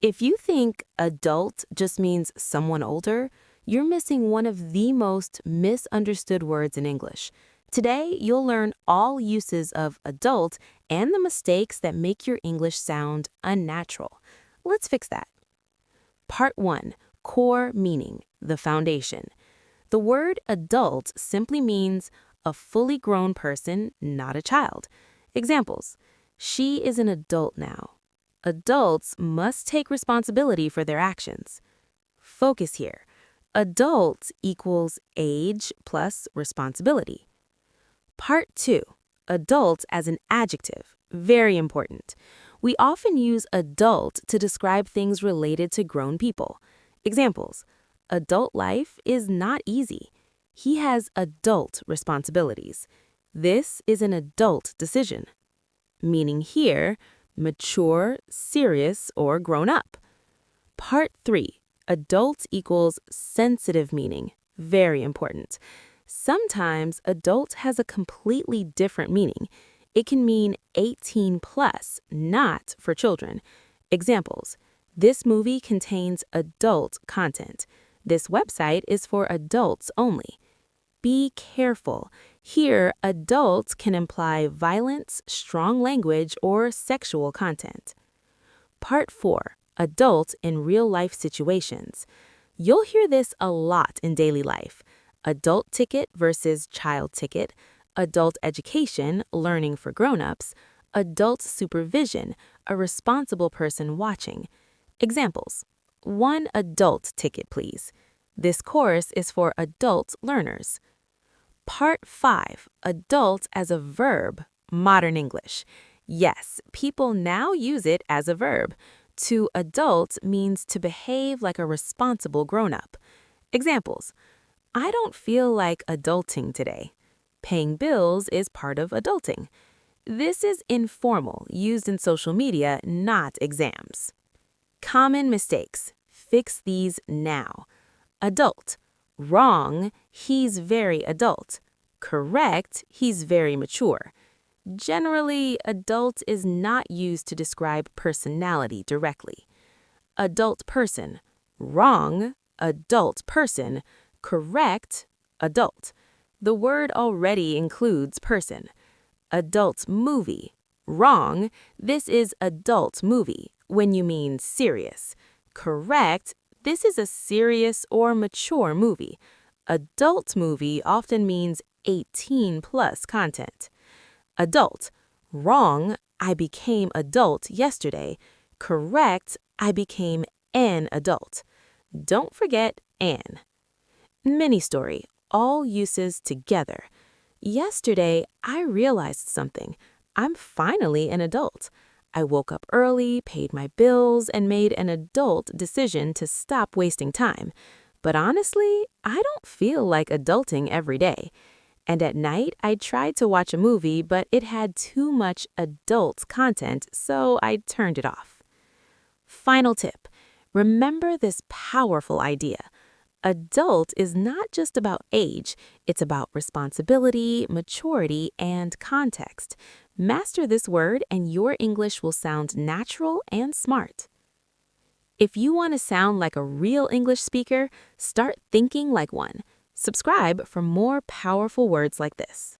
If you think adult just means someone older, you're missing one of the most misunderstood words in English. Today, you'll learn all uses of adult and the mistakes that make your English sound unnatural. Let's fix that. Part 1. Core meaning, the foundation. The word adult simply means a fully grown person, not a child. Examples: she is an adult now. Adults must take responsibility for their actions. Focus here. Adult equals age plus responsibility. Part 2. Adult as an adjective. Very important. We often use adult to describe things related to grown people. Examples: adult life is not easy. He has adult responsibilities. This is an adult decision. Meaning here, mature, serious, or grown up. Part 3. Adult equals sensitive meaning. Very important. Sometimes adult has a completely different meaning. It can mean 18 plus, not for children. Examples: this movie contains adult content. This website is for adults only. Be careful. Here, adults can imply violence, strong language, or sexual content. Part 4. Adult in real-life situations. You'll hear this a lot in daily life. Adult ticket versus child ticket. Adult education, learning for grown-ups. Adult supervision, a responsible person watching. Examples: one adult ticket, please. This course is for adult learners. Part 5. Adult as a verb, modern English. Yes, people now use it as a verb. To adult means to behave like a responsible grown-up. Examples: I don't feel like adulting today. Paying bills is part of adulting. This is informal, used in social media, not exams. Common mistakes. Fix these now. Adult. Wrong, he's very adult. Correct, he's very mature. Generally, adult is not used to describe personality directly. Adult person. Wrong, adult person. Correct, adult. The word already includes person. Adult movie. Wrong, this is adult movie when you mean serious. Correct, this is a serious or mature movie. Adult movie often means 18 plus content. Adult. Wrong, I became adult yesterday. Correct, I became an adult. Don't forget an. Mini story, all uses together. Yesterday, I realized something. I'm finally an adult. I woke up early, paid my bills, and made an adult decision to stop wasting time. But honestly, I don't feel like adulting every day. And at night, I tried to watch a movie, but it had too much adult content, so I turned it off. Final tip. Remember this powerful idea. Adult is not just about age, it's about responsibility, maturity, and context. Master this word and your English will sound natural and smart. If you want to sound like a real English speaker, start thinking like one. Subscribe for more powerful words like this.